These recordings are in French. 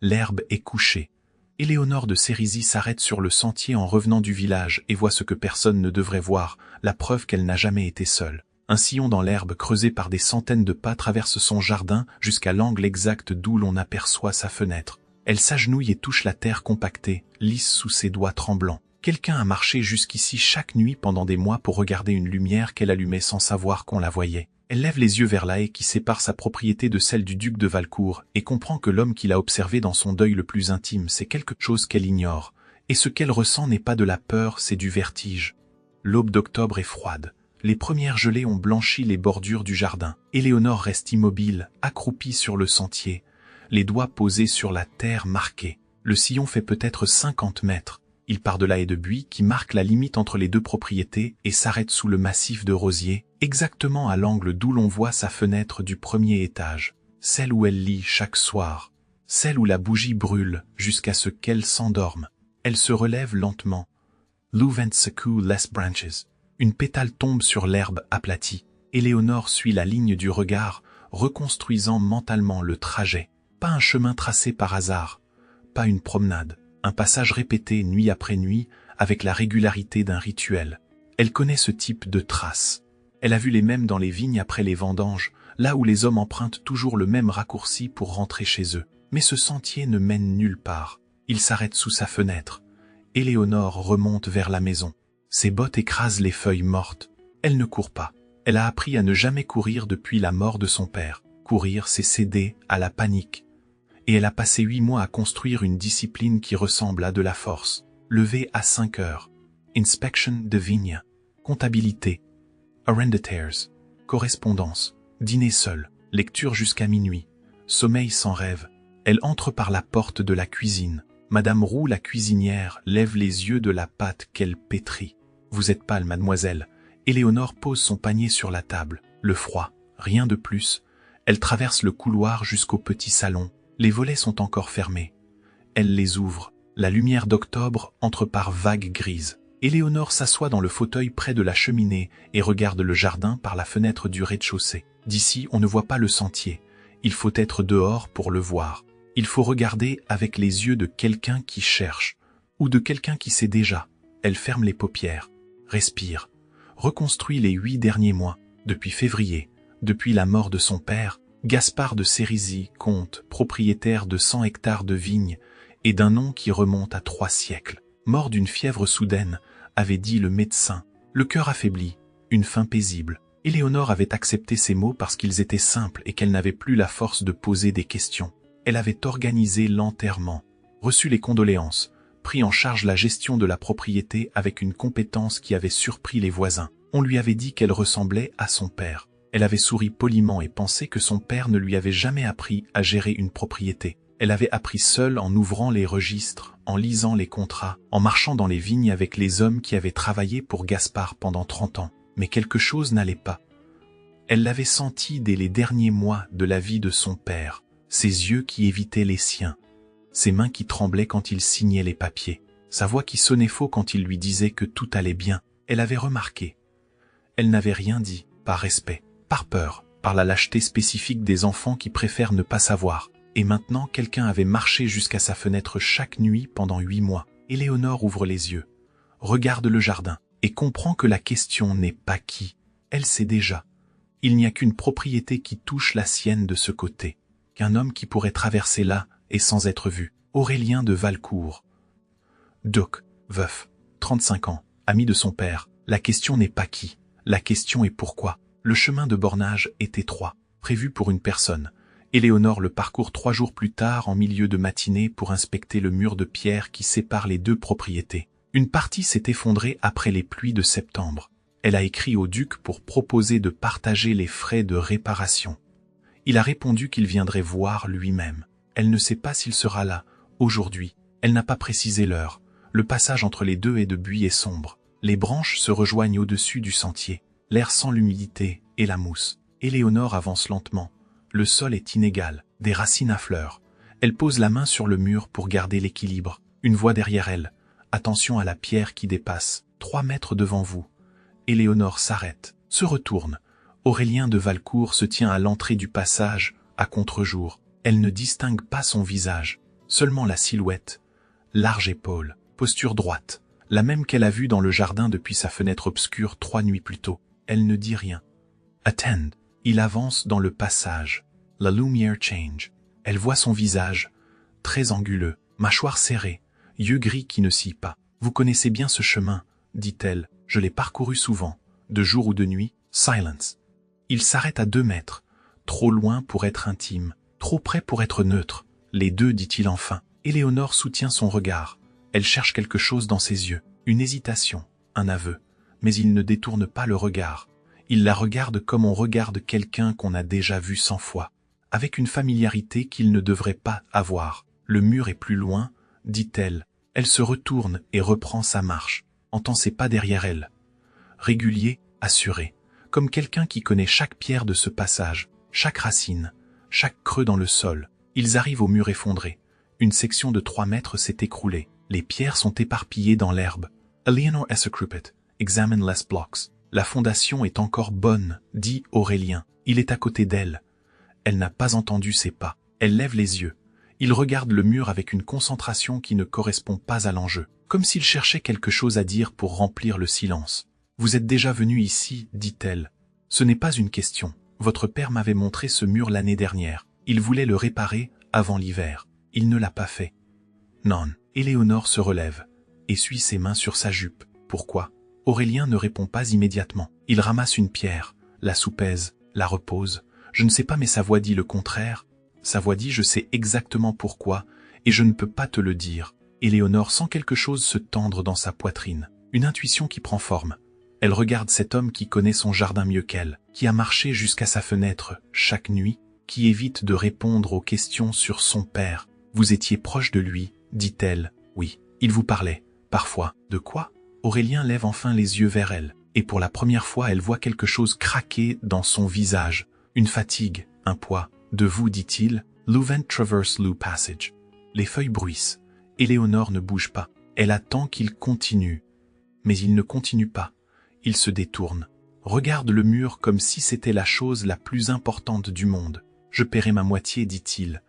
L'herbe est couchée. Éléonore de Sérisy s'arrête sur le sentier en revenant du village et voit ce que personne ne devrait voir, la preuve qu'elle n'a jamais été seule. Un sillon dans l'herbe creusé par des centaines de pas traverse son jardin jusqu'à l'angle exact d'où l'on aperçoit sa fenêtre. Elle s'agenouille et touche la terre compactée, lisse sous ses doigts tremblants. Quelqu'un a marché jusqu'ici chaque nuit pendant des mois pour regarder une lumière qu'elle allumait sans savoir qu'on la voyait. Elle lève les yeux vers la haie qui sépare sa propriété de celle du duc de Valcourt et comprend que l'homme qui l'a observé dans son deuil le plus intime, c'est quelque chose qu'elle ignore. Et ce qu'elle ressent n'est pas de la peur, c'est du vertige. L'aube d'octobre est froide. Les premières gelées ont blanchi les bordures du jardin. Éléonore reste immobile, accroupie sur le sentier, les doigts posés sur la terre marquée. Le sillon fait peut-être 50 mètres. Il part de la haie de buis qui marque la limite entre les deux propriétés et s'arrête sous le massif de rosiers, exactement à l'angle d'où l'on voit sa fenêtre du premier étage, celle où elle lit chaque soir, celle où la bougie brûle jusqu'à ce qu'elle s'endorme. Elle se relève lentement. Louvent secoue les branches. Une pétale tombe sur l'herbe aplatie. Éléonore suit la ligne du regard, reconstruisant mentalement le trajet. Pas un chemin tracé par hasard, pas une promenade. Un passage répété nuit après nuit avec la régularité d'un rituel. Elle connaît ce type de traces. Elle a vu les mêmes dans les vignes après les vendanges, là où les hommes empruntent toujours le même raccourci pour rentrer chez eux. Mais ce sentier ne mène nulle part. Il s'arrête sous sa fenêtre. Éléonore remonte vers la maison. Ses bottes écrasent les feuilles mortes. Elle ne court pas. Elle a appris à ne jamais courir depuis la mort de son père. Courir, c'est céder à la panique. Et elle a passé 8 mois à construire une discipline qui ressemble à de la force. Lever à 5 heures. Inspection de vigne. Comptabilité. Arrendataires. Correspondance. Dîner seul. Lecture jusqu'à minuit. Sommeil sans rêve. Elle entre par la porte de la cuisine. Madame Roux, la cuisinière, lève les yeux de la pâte qu'elle pétrit. Vous êtes pâle, mademoiselle. Éléonore pose son panier sur la table. Le froid. Rien de plus. Elle traverse le couloir jusqu'au petit salon. Les volets sont encore fermés. Elle les ouvre. La lumière d'octobre entre par vagues grises. Éléonore s'assoit dans le fauteuil près de la cheminée et regarde le jardin par la fenêtre du rez-de-chaussée. D'ici, on ne voit pas le sentier. Il faut être dehors pour le voir. Il faut regarder avec les yeux de quelqu'un qui cherche, ou de quelqu'un qui sait déjà. Elle ferme les paupières, respire, reconstruit les 8 derniers mois, depuis février, depuis la mort de son père, Gaspard de Sérisy, comte, propriétaire de 100 hectares de vignes et d'un nom qui remonte à 3 siècles. Mort d'une fièvre soudaine, avait dit le médecin, le cœur affaibli, une faim paisible. Éléonore avait accepté ces mots parce qu'ils étaient simples et qu'elle n'avait plus la force de poser des questions. Elle avait organisé l'enterrement, reçu les condoléances, pris en charge la gestion de la propriété avec une compétence qui avait surpris les voisins. On lui avait dit qu'elle ressemblait à son père. Elle avait souri poliment et pensé que son père ne lui avait jamais appris à gérer une propriété. Elle avait appris seule en ouvrant les registres, en lisant les contrats, en marchant dans les vignes avec les hommes qui avaient travaillé pour Gaspard pendant 30 ans. Mais quelque chose n'allait pas. Elle l'avait senti dès les derniers mois de la vie de son père, ses yeux qui évitaient les siens, ses mains qui tremblaient quand il signait les papiers, sa voix qui sonnait faux quand il lui disait que tout allait bien. Elle avait remarqué. Elle n'avait rien dit, par respect, par peur, par la lâcheté spécifique des enfants qui préfèrent ne pas savoir. Et maintenant, quelqu'un avait marché jusqu'à sa fenêtre chaque nuit pendant 8 mois. Éléonore ouvre les yeux, regarde le jardin, et comprend que la question n'est pas qui. Elle sait déjà. Il n'y a qu'une propriété qui touche la sienne de ce côté. Qu'un homme qui pourrait traverser là, et sans être vu. Aurélien de Valcourt. Doc, veuf, 35 ans, ami de son père. La question n'est pas qui. La question est pourquoi. Le chemin de bornage est étroit, prévu pour une personne. Éléonore le parcourt 3 jours plus tard en milieu de matinée pour inspecter le mur de pierre qui sépare les 2 propriétés. Une partie s'est effondrée après les pluies de septembre. Elle a écrit au duc pour proposer de partager les frais de réparation. Il a répondu qu'il viendrait voir lui-même. Elle ne sait pas s'il sera là, aujourd'hui. Elle n'a pas précisé l'heure. Le passage entre les 2 haies de buis est sombre. Les branches se rejoignent au-dessus du sentier. L'air sent l'humidité et la mousse. Éléonore avance lentement. Le sol est inégal, des racines à fleurs. Elle pose la main sur le mur pour garder l'équilibre. Une voix derrière elle. Attention à la pierre qui dépasse. 3 mètres devant vous. Éléonore s'arrête, se retourne. Aurélien de Valcourt se tient à l'entrée du passage, à contre-jour. Elle ne distingue pas son visage. seulement la silhouette, large épaule, posture droite, la même qu'elle a vue dans le jardin depuis sa fenêtre obscure 3 nuits plus tôt. Elle ne dit rien. Attend. Il avance dans le passage. La lumière change. Elle voit son visage, très anguleux, mâchoire serrée, yeux gris qui ne scient pas. Vous connaissez bien ce chemin, dit-elle. Je l'ai parcouru souvent, de jour ou de nuit. Silence. Il s'arrête à 2 mètres, trop loin pour être intime, trop près pour être neutre. Les deux, dit-il enfin. Éléonore soutient son regard. Elle cherche quelque chose dans ses yeux, une hésitation, un aveu. Mais il ne détourne pas le regard. Il la regarde comme on regarde quelqu'un qu'on a déjà vu 100 fois, avec une familiarité qu'il ne devrait pas avoir. Le mur est plus loin, dit-elle. Elle se retourne et reprend sa marche, entend ses pas derrière elle. Régulier, assuré, comme quelqu'un qui connaît chaque pierre de ce passage, chaque racine, chaque creux dans le sol. Ils arrivent au mur effondré. Une section de 3 mètres s'est écroulée. Les pierres sont éparpillées dans l'herbe. Eleanor S. Cruppet, examine les blocks. La fondation est encore bonne, dit Aurélien. Il est à côté d'elle. Elle n'a pas entendu ses pas. Elle lève les yeux. Il regarde le mur avec une concentration qui ne correspond pas à l'enjeu, comme s'il cherchait quelque chose à dire pour remplir le silence. « Vous êtes déjà venu ici, dit-elle. Ce n'est pas une question. Votre père m'avait montré ce mur l'année dernière. Il voulait le réparer avant l'hiver. Il ne l'a pas fait. » Non. Éléonore se relève, essuie ses mains sur sa jupe. Pourquoi? Aurélien ne répond pas immédiatement. Il ramasse une pierre, la soupèse, la repose. Je ne sais pas, mais sa voix dit le contraire. Sa voix dit « je sais exactement pourquoi, et je ne peux pas te le dire ». Éléonore sent quelque chose se tendre dans sa poitrine, une intuition qui prend forme. Elle regarde cet homme qui connaît son jardin mieux qu'elle, qui a marché jusqu'à sa fenêtre chaque nuit, qui évite de répondre aux questions sur son père. « Vous étiez proche de lui », dit-elle. « Oui, il vous parlait. Parfois. » « De quoi ?» Aurélien lève enfin les yeux vers elle, et pour la première fois elle voit quelque chose craquer dans son visage. Une fatigue, un poids. « De vous, dit-il, Lou-Vent traverse Lou Passage. » Les feuilles bruissent. Éléonore ne bouge pas. Elle attend qu'il continue. Mais il ne continue pas. Il se détourne. Regarde le mur comme si c'était la chose la plus importante du monde. « Je paierai ma moitié, dit-il.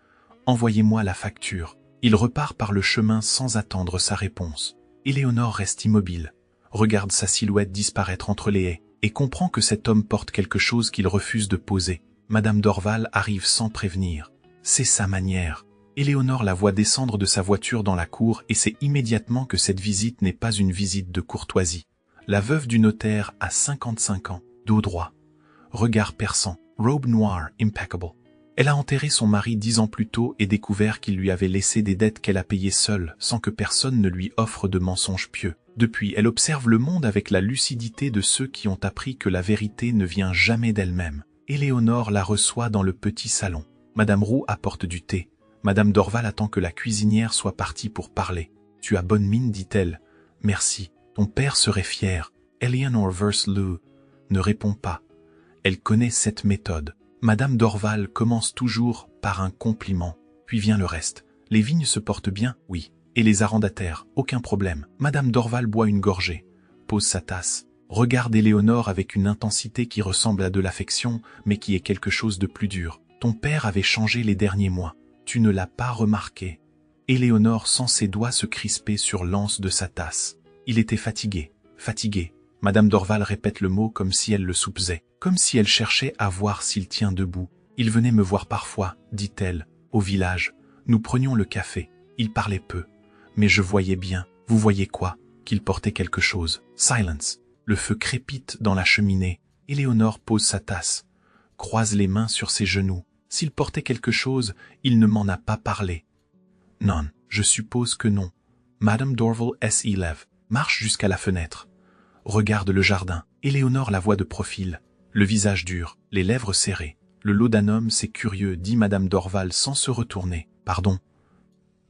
Envoyez-moi la facture. » Il repart par le chemin sans attendre sa réponse. Éléonore reste immobile, regarde sa silhouette disparaître entre les haies, et comprend que cet homme porte quelque chose qu'il refuse de poser. Madame Dorval arrive sans prévenir. C'est sa manière. Éléonore la voit descendre de sa voiture dans la cour et sait immédiatement que cette visite n'est pas une visite de courtoisie. La veuve du notaire a 55 ans, dos droit, regard perçant, robe noire impeccable. Elle a enterré son mari 10 ans plus tôt et découvert qu'il lui avait laissé des dettes qu'elle a payées seule, sans que personne ne lui offre de mensonges pieux. Depuis, elle observe le monde avec la lucidité de ceux qui ont appris que la vérité ne vient jamais d'elle-même. Éléonore la reçoit dans le petit salon. Madame Roux apporte du thé. Madame Dorval attend que la cuisinière soit partie pour parler. « Tu as bonne mine, dit-elle. »« Merci. Ton père serait fier. » Eleanor verse Lou ne répond pas. Elle connaît cette méthode. Madame Dorval commence toujours par un compliment, puis vient le reste. « Les vignes se portent bien, oui. Et les arrendataires, aucun problème. » Madame Dorval boit une gorgée, pose sa tasse, regarde Éléonore avec une intensité qui ressemble à de l'affection, mais qui est quelque chose de plus dur. « Ton père avait changé les derniers mois. Tu ne l'as pas remarqué. » Éléonore sent ses doigts se crisper sur l'anse de sa tasse. Il était fatigué, fatigué. Madame Dorval répète le mot comme si elle le soupçait, comme si elle cherchait à voir s'il tient debout. « Il venait me voir parfois, dit-elle, au village. Nous prenions le café. Il parlait peu. Mais je voyais bien, vous voyez quoi, qu'il portait quelque chose. » Silence. Le feu crépite dans la cheminée. Éléonore pose sa tasse, croise les mains sur ses genoux. S'il portait quelque chose, il ne m'en a pas parlé. Non, je suppose que non. Madame Dorval s'y lève, marche jusqu'à la fenêtre. Regarde le jardin. Éléonore la voit de profil. Le visage dur, les lèvres serrées. Le laudanum, c'est curieux, dit Madame Dorval sans se retourner. Pardon.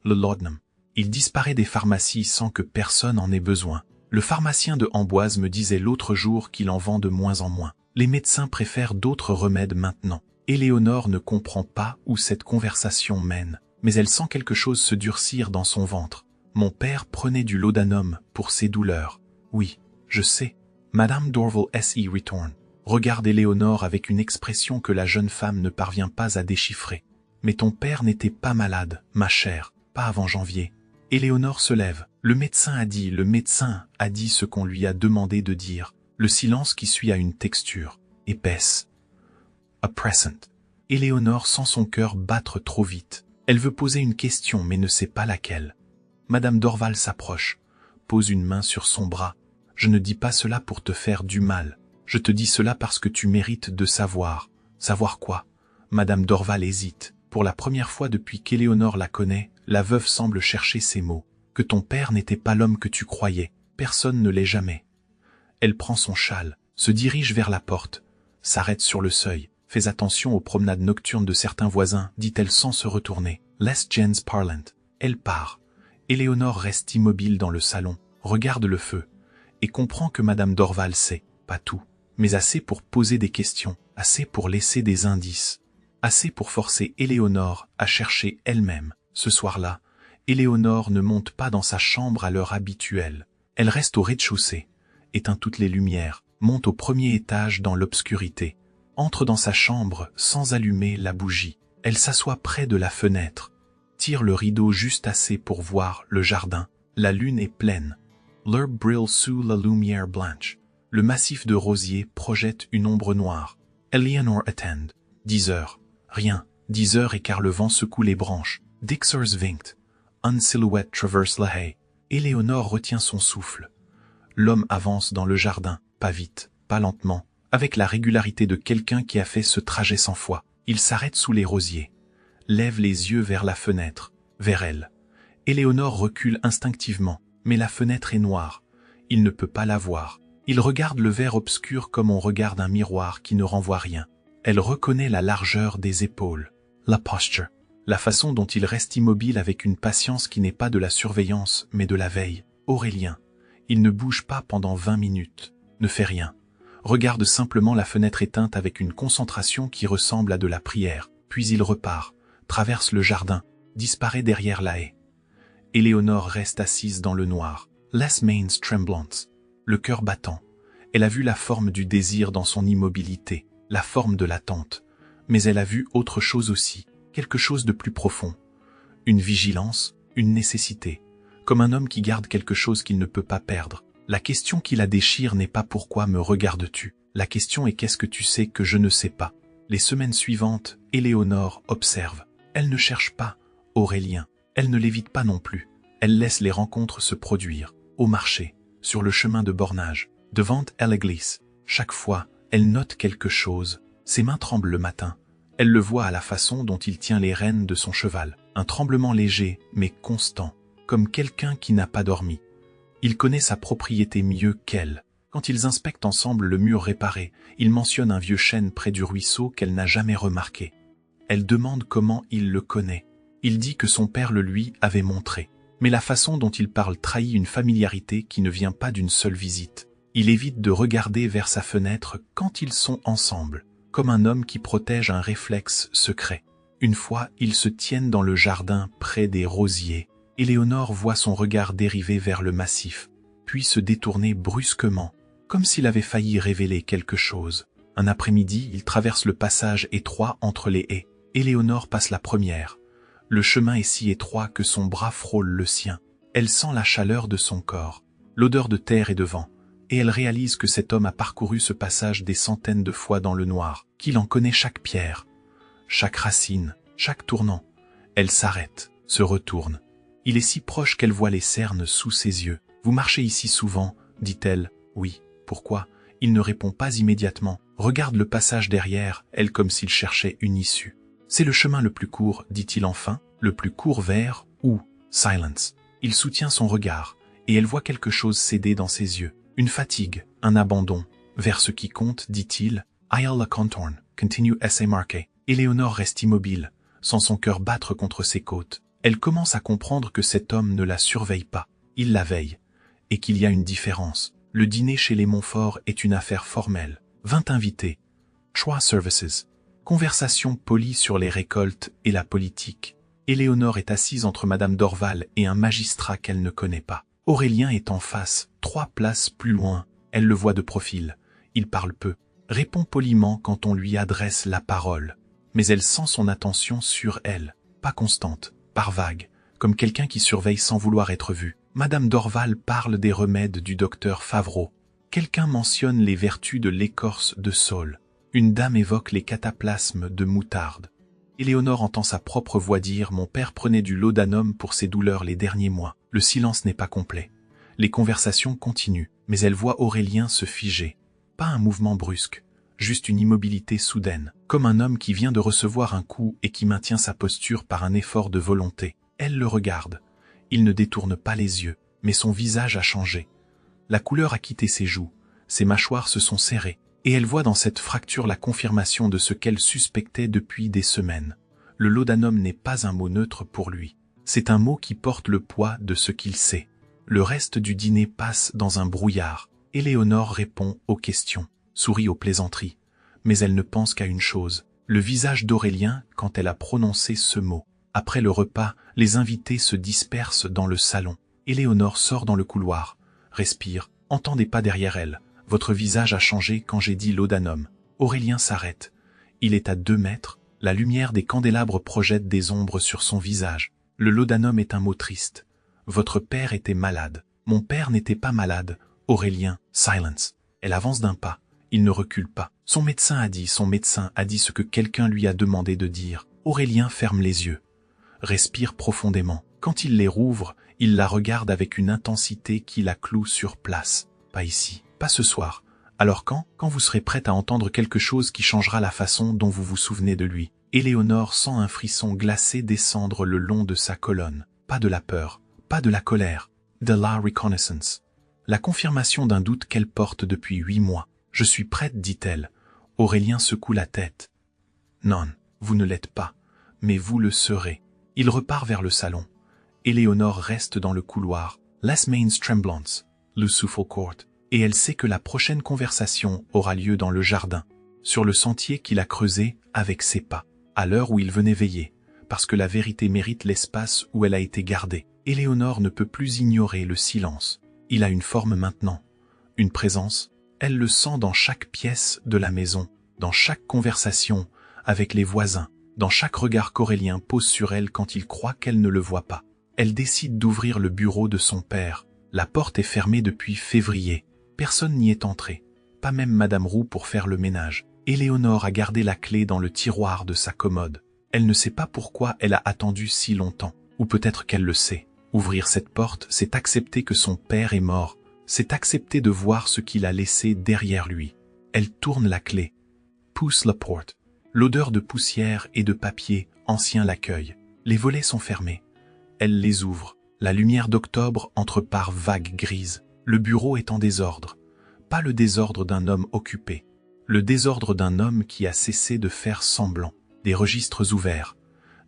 Le laudanum. Il disparaît des pharmacies sans que personne en ait besoin. Le pharmacien de Amboise me disait l'autre jour qu'il en vend de moins en moins. Les médecins préfèrent d'autres remèdes maintenant. Éléonore ne comprend pas où cette conversation mène, mais elle sent quelque chose se durcir dans son ventre. Mon père prenait du laudanum pour ses douleurs. Oui, je sais. Madame Dorval s'y retourne. Regarde Éléonore avec une expression que la jeune femme ne parvient pas à déchiffrer. Mais ton père n'était pas malade, ma chère. pas avant janvier. Éléonore se lève. Le médecin a dit ce qu'on lui a demandé de dire. Le silence qui suit a une texture épaisse. Oppressant. Éléonore sent son cœur battre trop vite. Elle veut poser une question mais ne sait pas laquelle. Madame Dorval s'approche, pose une main sur son bras. Je ne dis pas cela pour te faire du mal. Je te dis cela parce que tu mérites de savoir. Savoir quoi? Madame Dorval hésite. Pour la première fois depuis qu'Éléonore la connaît, la veuve semble chercher ses mots. Que ton père n'était pas l'homme que tu croyais. Personne ne l'est jamais. Elle prend son châle, se dirige vers la porte, s'arrête sur le seuil. Fais attention aux promenades nocturnes de certains voisins, dit-elle sans se retourner. Less gens parlant. Elle part. Éléonore reste immobile dans le salon, regarde le feu, et comprend que Madame Dorval sait, pas tout, mais assez pour poser des questions, assez pour laisser des indices, assez pour forcer Éléonore à chercher elle-même. Ce soir-là, Éléonore ne monte pas dans sa chambre à l'heure habituelle. Elle reste au rez-de-chaussée, éteint toutes les lumières, monte au premier étage dans l'obscurité, entre dans sa chambre sans allumer la bougie. Elle s'assoit près de la fenêtre, tire le rideau juste assez pour voir le jardin. La lune est pleine. L'herbe brille sous la lumière blanche. Le massif de rosiers projette une ombre noire. Éléonore attend. 10 heures. Rien. 10 heures et car le vent secoue les branches. Dixers vinkt. Une silhouette traverse la haie. Éléonore retient son souffle. L'homme avance dans le jardin, pas vite, pas lentement, avec la régularité de quelqu'un qui a fait ce trajet 100 fois. Il s'arrête sous les rosiers, lève les yeux vers la fenêtre, vers elle. Éléonore recule instinctivement, mais la fenêtre est noire. Il ne peut pas la voir. Il regarde le verre obscur comme on regarde un miroir qui ne renvoie rien. Elle reconnaît la largeur des épaules, la posture, la façon dont il reste immobile avec une patience qui n'est pas de la surveillance mais de la veille. Aurélien. Il ne bouge pas pendant 20 minutes, ne fait rien. Regarde simplement la fenêtre éteinte avec une concentration qui ressemble à de la prière. Puis il repart, traverse le jardin, disparaît derrière la haie. Éléonore reste assise dans le noir, les mains tremblantes, le cœur battant. Elle a vu la forme du désir dans son immobilité, la forme de l'attente. Mais elle a vu autre chose aussi, quelque chose de plus profond. Une vigilance, une nécessité. Comme un homme qui garde quelque chose qu'il ne peut pas perdre. La question qui la déchire n'est pas pourquoi me regardes-tu. La question est qu'est-ce que tu sais que je ne sais pas. Les semaines suivantes, Éléonore observe. Elle ne cherche pas Aurélien. Elle ne l'évite pas non plus. Elle laisse les rencontres se produire. Au marché, sur le chemin de bornage, devant elle glisse. Chaque fois, elle note quelque chose. Ses mains tremblent le matin. Elle le voit à la façon dont il tient les rênes de son cheval. Un tremblement léger, mais constant, comme quelqu'un qui n'a pas dormi. Il connaît sa propriété mieux qu'elle. Quand ils inspectent ensemble le mur réparé, il mentionne un vieux chêne près du ruisseau qu'elle n'a jamais remarqué. Elle demande comment il le connaît. Il dit que son père le lui avait montré. Mais la façon dont il parle trahit une familiarité qui ne vient pas d'une seule visite. Il évite de regarder vers sa fenêtre quand ils sont ensemble, comme un homme qui protège un réflexe secret. Une fois, ils se tiennent dans le jardin près des rosiers. Éléonore voit son regard dériver vers le massif, puis se détourner brusquement, comme s'il avait failli révéler quelque chose. Un après-midi, il traverse le passage étroit entre les haies. Éléonore passe la première. Le chemin est si étroit que son bras frôle le sien. Elle sent la chaleur de son corps, l'odeur de terre et de vent, et elle réalise que cet homme a parcouru ce passage des centaines de fois dans le noir, qu'il en connaît chaque pierre, chaque racine, chaque tournant. Elle s'arrête, se retourne. Il est si proche qu'elle voit les cernes sous ses yeux. « Vous marchez ici souvent ?» dit-elle. « Oui. Pourquoi ?» Il ne répond pas immédiatement. Regarde le passage derrière, elle comme s'il cherchait une issue. « C'est le chemin le plus court, dit-il enfin, le plus court vers où ?» Silence. Il soutient son regard, et elle voit quelque chose céder dans ses yeux. Une fatigue, un abandon. Vers ce qui compte, dit-il. « I'll la contourne, continue essay marqué. » Éléonore reste immobile, sent son cœur battre contre ses côtes. Elle commence à comprendre que cet homme ne la surveille pas, il la veille, et qu'il y a une différence. Le dîner chez les Montfort est une affaire formelle. 20 invités. 3 services. Conversation polie sur les récoltes et la politique. Éléonore est assise entre Madame Dorval et un magistrat qu'elle ne connaît pas. Aurélien est en face, 3 places plus loin. Elle le voit de profil. Il parle peu, répond poliment quand on lui adresse la parole. Mais elle sent son attention sur elle, pas constante. Par vague, comme quelqu'un qui surveille sans vouloir être vu. Madame Dorval parle des remèdes du docteur Favreau. Quelqu'un mentionne les vertus de l'écorce de saule. Une dame évoque les cataplasmes de moutarde. Éléonore entend sa propre voix dire « Mon père prenait du laudanum pour ses douleurs les derniers mois ». Le silence n'est pas complet. Les conversations continuent, mais elle voit Aurélien se figer. Pas un mouvement brusque, juste une immobilité soudaine, comme un homme qui vient de recevoir un coup et qui maintient sa posture par un effort de volonté. Elle le regarde. Il ne détourne pas les yeux, mais son visage a changé. La couleur a quitté ses joues, ses mâchoires se sont serrées, et elle voit dans cette fracture la confirmation de ce qu'elle suspectait depuis des semaines. Le laudanum n'est pas un mot neutre pour lui. C'est un mot qui porte le poids de ce qu'il sait. Le reste du dîner passe dans un brouillard. Éléonore répond aux questions, sourit aux plaisanteries. Mais elle ne pense qu'à une chose, le visage d'Aurélien quand elle a prononcé ce mot. Après le repas, les invités se dispersent dans le salon. Éléonore sort dans le couloir, respire, entend des pas derrière elle. Votre visage a changé quand j'ai dit laudanum. Aurélien s'arrête. Il est à 2 mètres, la lumière des candélabres projette des ombres sur son visage. Le laudanum est un mot triste. Votre père était malade. Mon père n'était pas malade. Aurélien, silence. Elle avance d'un pas. Il ne recule pas. Son médecin a dit ce que quelqu'un lui a demandé de dire. Aurélien ferme les yeux. Respire profondément. Quand il les rouvre, il la regarde avec une intensité qui la cloue sur place. Pas ici, pas ce soir. Alors quand vous serez prête à entendre quelque chose qui changera la façon dont vous vous souvenez de lui. Éléonore sent un frisson glacé descendre le long de sa colonne. Pas de la peur, pas de la colère, de la reconnaissance. La confirmation d'un doute qu'elle porte depuis 8 mois. Je suis prête, dit-elle. Aurélien secoue la tête. Non, vous ne l'êtes pas, mais vous le serez. Il repart vers le salon. Éléonore reste dans le couloir, les mains tremblantes, le souffle court, et elle sait que la prochaine conversation aura lieu dans le jardin, sur le sentier qu'il a creusé avec ses pas, à l'heure où il venait veiller, parce que la vérité mérite l'espace où elle a été gardée. Éléonore ne peut plus ignorer le silence. Il a une forme maintenant, une présence. Elle le sent dans chaque pièce de la maison, dans chaque conversation avec les voisins, dans chaque regard qu'Aurélien pose sur elle quand il croit qu'elle ne le voit pas. Elle décide d'ouvrir le bureau de son père. La porte est fermée depuis février. Personne n'y est entré, pas même Madame Roux pour faire le ménage. Éléonore a gardé la clé dans le tiroir de sa commode. Elle ne sait pas pourquoi elle a attendu si longtemps, ou peut-être qu'elle le sait. Ouvrir cette porte, c'est accepter que son père est mort, c'est accepter de voir ce qu'il a laissé derrière lui. Elle tourne la clé, pousse la porte. L'odeur de poussière et de papier ancien l'accueille. Les volets sont fermés. Elle les ouvre. La lumière d'octobre entre par vagues grises. Le bureau est en désordre. Pas le désordre d'un homme occupé. Le désordre d'un homme qui a cessé de faire semblant. Des registres ouverts.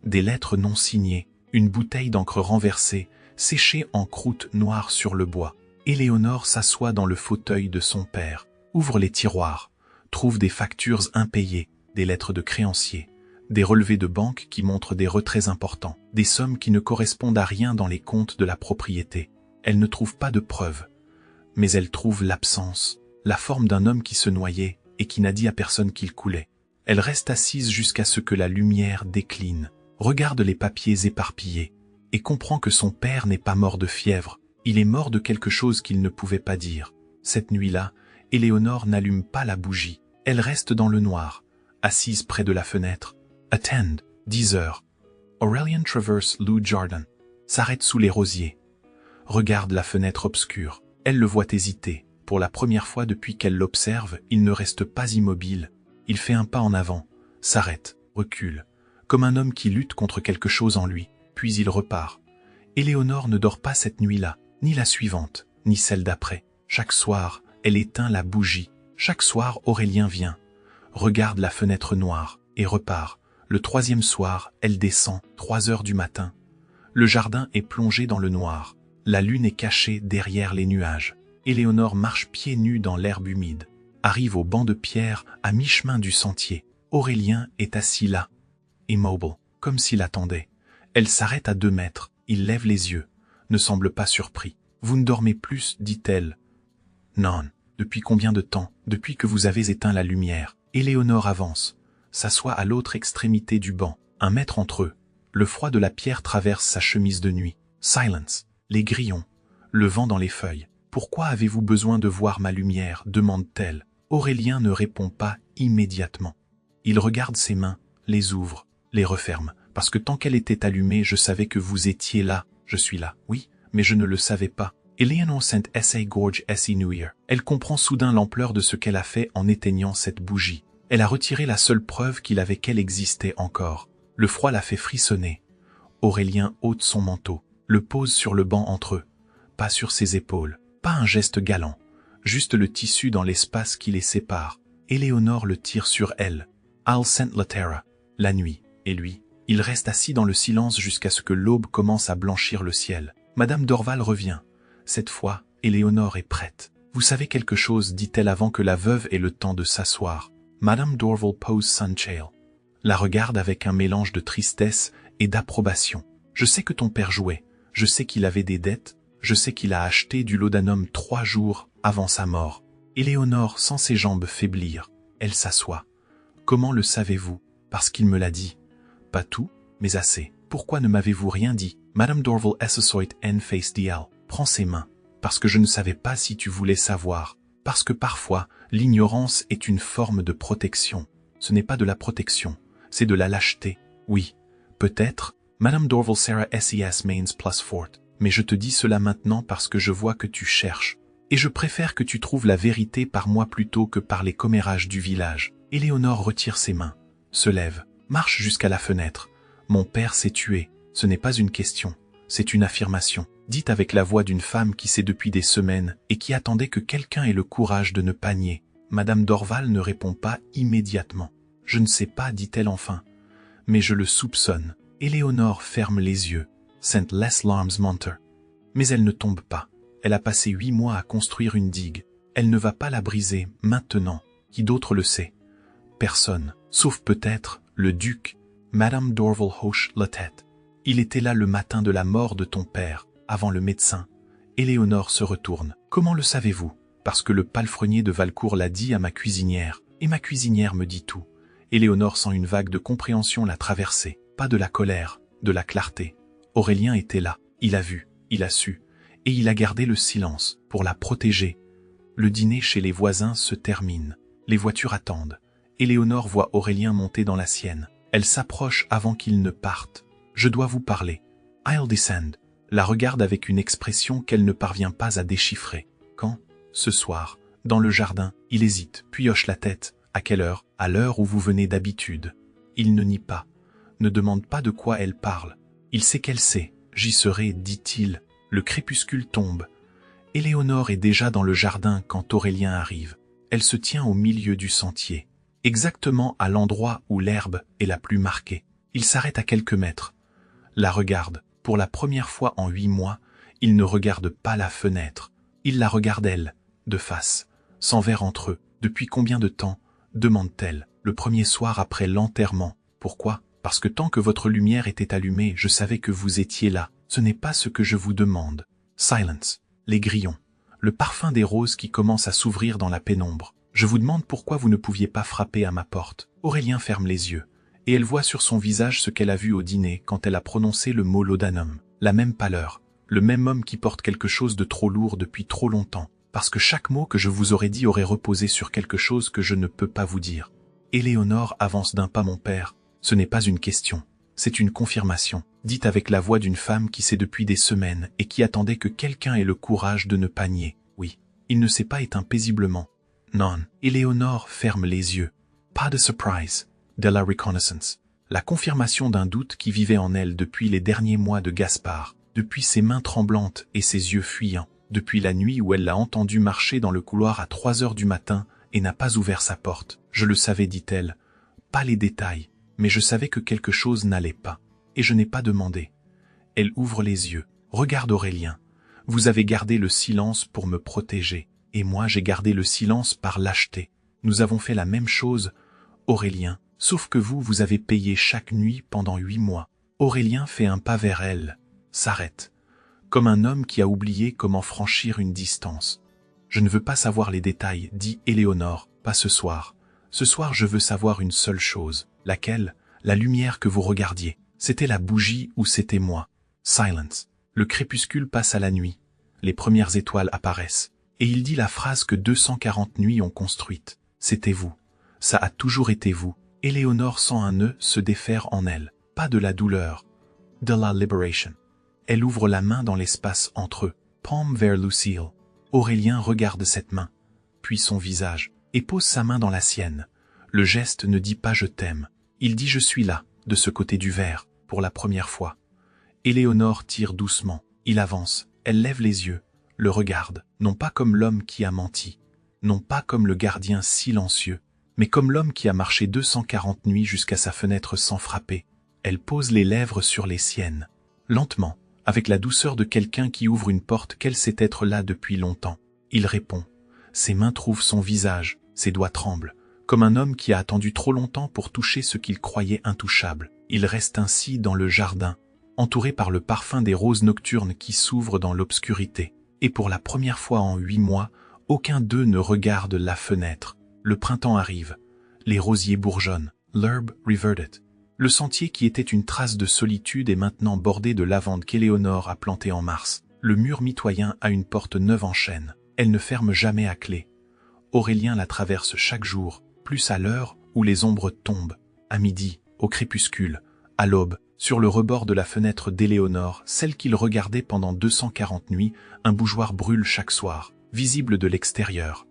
Des lettres non signées. Une bouteille d'encre renversée, séchée en croûte noire sur le bois. Éléonore s'assoit dans le fauteuil de son père, ouvre les tiroirs, trouve des factures impayées, des lettres de créanciers, des relevés de banque qui montrent des retraits importants, des sommes qui ne correspondent à rien dans les comptes de la propriété. Elle ne trouve pas de preuves, mais elle trouve l'absence, la forme d'un homme qui se noyait et qui n'a dit à personne qu'il coulait. Elle reste assise jusqu'à ce que la lumière décline, regarde les papiers éparpillés et comprend que son père n'est pas mort de fièvre, il est mort de quelque chose qu'il ne pouvait pas dire. Cette nuit-là, Éléonore n'allume pas la bougie, elle reste dans le noir, assise près de la fenêtre. Attend, 10 heures. Aurélien traverse Lou Jordan, s'arrête sous les rosiers, regarde la fenêtre obscure. Elle le voit hésiter. Pour la première fois depuis qu'elle l'observe, il ne reste pas immobile. Il fait un pas en avant, s'arrête, recule, comme un homme qui lutte contre quelque chose en lui, puis il repart. Éléonore ne dort pas cette nuit-là, ni la suivante, ni celle d'après. Chaque soir, elle éteint la bougie. Chaque soir, Aurélien vient, regarde la fenêtre noire et repart. Le 3e soir, elle descend, 3 heures du matin. Le jardin est plongé dans le noir. La lune est cachée derrière les nuages. Éléonore marche pieds nus dans l'herbe humide, arrive au banc de pierre à mi-chemin du sentier. Aurélien est assis là, immobile, comme s'il attendait. Elle s'arrête à 2 mètres, il lève les yeux, ne semble pas surpris. « Vous ne dormez plus » dit-elle. « Non. Depuis combien de temps? Depuis que vous avez éteint la lumière. » Éléonore avance, s'assoit à l'autre extrémité du banc, 1 mètre entre eux. Le froid de la pierre traverse sa chemise de nuit. Silence. Les grillons. Le vent dans les feuilles. Pourquoi avez-vous besoin de voir ma lumière demande-t-elle. Aurélien ne répond pas immédiatement. Il regarde ses mains, les ouvre, les referme. Parce que tant qu'elle était allumée, je savais que vous étiez là. Je suis là, oui, mais je ne le savais pas. Eleanor St. S.A. Gorge S.E. New Year. Elle comprend soudain l'ampleur de ce qu'elle a fait en éteignant cette bougie. Elle a retiré la seule preuve qu'il avait qu'elle existait encore. Le froid la fait frissonner. Aurélien ôte son manteau, le pose sur le banc entre eux. Pas sur ses épaules, pas un geste galant, juste le tissu dans l'espace qui les sépare. Éléonore le tire sur elle. I'll send la terra. La nuit, et lui, il reste assis dans le silence jusqu'à ce que l'aube commence à blanchir le ciel. Madame Dorval revient. Cette fois, Éléonore est prête. Vous savez quelque chose, dit-elle avant que la veuve ait le temps de s'asseoir. Madame Dorval pose Sunchail. La regarde avec un mélange de tristesse et d'approbation. Je sais que ton père jouait. Je sais qu'il avait des dettes. Je sais qu'il a acheté du laudanum 3 jours avant sa mort. Éléonore sent ses jambes faiblir. Elle s'assoit. Comment le savez-vous? Parce qu'il me l'a dit. Pas tout, mais assez. Pourquoi ne m'avez-vous rien dit? Madame Dorval Essoit en face dial. Prends ses mains. Parce que je ne savais pas si tu voulais savoir. Parce que parfois, l'ignorance est une forme de protection. Ce n'est pas de la protection, c'est de la lâcheté. Oui, peut-être, Madame Dorval Sarah SES Mains plus Fort, mais je te dis cela maintenant parce que je vois que tu cherches. Et je préfère que tu trouves la vérité par moi plutôt que par les commérages du village. Éléonore retire ses mains, se lève, marche jusqu'à la fenêtre. Mon père s'est tué, ce n'est pas une question, c'est une affirmation. Dite avec la voix d'une femme qui sait depuis des semaines et qui attendait que quelqu'un ait le courage de ne pas nier. Madame Dorval ne répond pas immédiatement. Je ne sais pas, dit-elle enfin, mais je le soupçonne. Éléonore ferme les yeux. Saint Les Larmes Monter. Mais elle ne tombe pas. Elle a passé 8 mois à construire une digue. Elle ne va pas la briser maintenant. Qui d'autre le sait? Personne, sauf peut-être le duc. Madame Dorval hoche la tête. Il était là le matin de la mort de ton père. Avant le médecin. Éléonore se retourne. Comment le savez-vous? Parce que le palefrenier de Valcourt l'a dit à ma cuisinière, et ma cuisinière me dit tout. Éléonore sent une vague de compréhension la traverser, pas de la colère, de la clarté. Aurélien était là, il a vu, il a su, et il a gardé le silence, pour la protéger. Le dîner chez les voisins se termine. Les voitures attendent. Éléonore voit Aurélien monter dans la sienne. Elle s'approche avant qu'il ne parte. Je dois vous parler. I'll descend. La regarde avec une expression qu'elle ne parvient pas à déchiffrer. Quand? Ce soir, dans le jardin, il hésite, puis hoche la tête. À quelle heure? À l'heure où vous venez d'habitude. Il ne nie pas, ne demande pas de quoi elle parle. Il sait qu'elle sait. J'y serai, dit-il. Le crépuscule tombe. Éléonore est déjà dans le jardin quand Aurélien arrive. Elle se tient au milieu du sentier, exactement à l'endroit où l'herbe est la plus marquée. Il s'arrête à quelques mètres, la regarde. Pour la première fois en 8 mois, il ne regarde pas la fenêtre. Il la regarde elle, de face, sans verre entre eux. Depuis combien de temps? Demande-t-elle. Le premier soir après l'enterrement. Pourquoi? Parce que tant que votre lumière était allumée, je savais que vous étiez là. Ce n'est pas ce que je vous demande. Silence. Les grillons. Le parfum des roses qui commence à s'ouvrir dans la pénombre. Je vous demande pourquoi vous ne pouviez pas frapper à ma porte. Aurélien ferme les yeux. Et elle voit sur son visage ce qu'elle a vu au dîner quand elle a prononcé le mot laudanum. La même pâleur, le même homme qui porte quelque chose de trop lourd depuis trop longtemps, parce que chaque mot que je vous aurais dit aurait reposé sur quelque chose que je ne peux pas vous dire. Éléonore avance d'un pas. Mon père, ce n'est pas une question, c'est une confirmation, dite avec la voix d'une femme qui sait depuis des semaines et qui attendait que quelqu'un ait le courage de ne pas nier. Oui, il ne s'est pas éteint paisiblement. Non, Éléonore ferme les yeux. Pas de surprise. De la reconnaissance, la confirmation d'un doute qui vivait en elle depuis les derniers mois de Gaspard, depuis ses mains tremblantes et ses yeux fuyants, depuis la nuit où elle l'a entendu marcher dans le couloir à 3 heures du matin et n'a pas ouvert sa porte. Je le savais, dit-elle, pas les détails, mais je savais que quelque chose n'allait pas, et je n'ai pas demandé. Elle ouvre les yeux, regarde Aurélien. Vous avez gardé le silence pour me protéger, et moi j'ai gardé le silence par lâcheté. Nous avons fait la même chose, Aurélien. Sauf que vous avez payé chaque nuit pendant 8 mois. Aurélien fait un pas vers elle, s'arrête, comme un homme qui a oublié comment franchir une distance. Je ne veux pas savoir les détails, dit Éléonore, pas ce soir. Ce soir je veux savoir une seule chose. Laquelle? La lumière que vous regardiez. C'était la bougie ou c'était moi. Silence. Le crépuscule passe à la nuit. Les premières étoiles apparaissent. Et il dit la phrase que 240 nuits ont construite. C'était vous. Ça a toujours été vous. Éléonore sent un nœud se défaire en elle. Pas de la douleur. De la liberation. Elle ouvre la main dans l'espace entre eux. Palme vers Lucille. Aurélien regarde cette main, puis son visage, et pose sa main dans la sienne. Le geste ne dit pas « je t'aime ». Il dit « je suis là », de ce côté du verre, pour la première fois. Éléonore tire doucement. Il avance. Elle lève les yeux, le regarde, non pas comme l'homme qui a menti, non pas comme le gardien silencieux, mais comme l'homme qui a marché 240 nuits jusqu'à sa fenêtre sans frapper. Elle pose les lèvres sur les siennes, lentement, avec la douceur de quelqu'un qui ouvre une porte qu'elle sait être là depuis longtemps. Il répond. Ses mains trouvent son visage, ses doigts tremblent, comme un homme qui a attendu trop longtemps pour toucher ce qu'il croyait intouchable. Il reste ainsi dans le jardin, entouré par le parfum des roses nocturnes qui s'ouvrent dans l'obscurité. Et pour la première fois en 8 mois, aucun d'eux ne regarde la fenêtre. Le printemps arrive. Les rosiers bourgeonnent. L'herbe reverted. Le sentier qui était une trace de solitude est maintenant bordé de lavandes qu'Éléonore a plantées en mars. Le mur mitoyen a une porte neuve en chêne. Elle ne ferme jamais à clé. Aurélien la traverse chaque jour, plus à l'heure où les ombres tombent, à midi, au crépuscule, à l'aube, sur le rebord de la fenêtre d'Éléonore, celle qu'il regardait pendant 240 nuits, un bougeoir brûle chaque soir, visible de l'extérieur.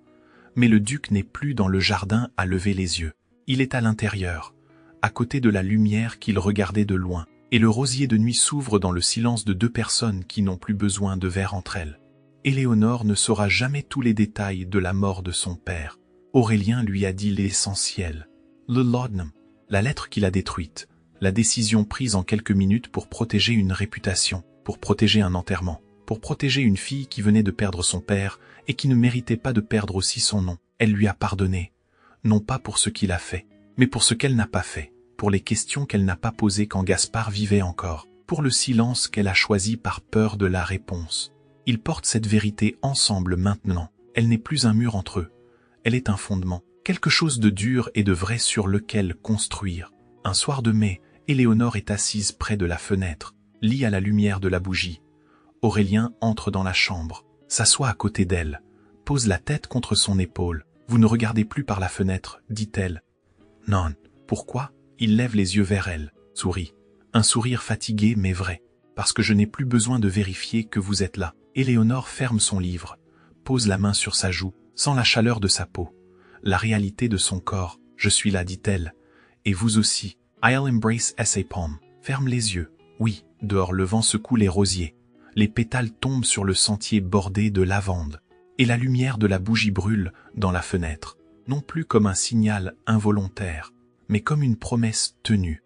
Mais le duc n'est plus dans le jardin à lever les yeux. Il est à l'intérieur, à côté de la lumière qu'il regardait de loin, et le rosier de nuit s'ouvre dans le silence de 2 personnes qui n'ont plus besoin de verre entre elles. Éléonore ne saura jamais tous les détails de la mort de son père. Aurélien lui a dit l'essentiel. Le laudanum, la lettre qu'il a détruite, la décision prise en quelques minutes pour protéger une réputation, pour protéger un enterrement, pour protéger une fille qui venait de perdre son père et qui ne méritait pas de perdre aussi son nom. Elle lui a pardonné, non pas pour ce qu'il a fait, mais pour ce qu'elle n'a pas fait, pour les questions qu'elle n'a pas posées quand Gaspard vivait encore, pour le silence qu'elle a choisi par peur de la réponse. Ils portent cette vérité ensemble maintenant. Elle n'est plus un mur entre eux. Elle est un fondement, quelque chose de dur et de vrai sur lequel construire. Un soir de mai, Éléonore est assise près de la fenêtre, lit à la lumière de la bougie. Aurélien entre dans la chambre, s'assoit à côté d'elle, pose la tête contre son épaule. « Vous ne regardez plus par la fenêtre, dit-elle. »« Non. » Pourquoi ? Il lève les yeux vers elle, sourit. Un sourire fatigué mais vrai, parce que je n'ai plus besoin de vérifier que vous êtes là. Éléonore ferme son livre, pose la main sur sa joue, sent la chaleur de sa peau, la réalité de son corps. « Je suis là, dit-elle. Et vous aussi. I'll embrace sa palm. » Ferme les yeux. Oui, dehors le vent secoue les rosiers. Les pétales tombent sur le sentier bordé de lavande. Et la lumière de la bougie brûle dans la fenêtre, non plus comme un signal involontaire, mais comme une promesse tenue.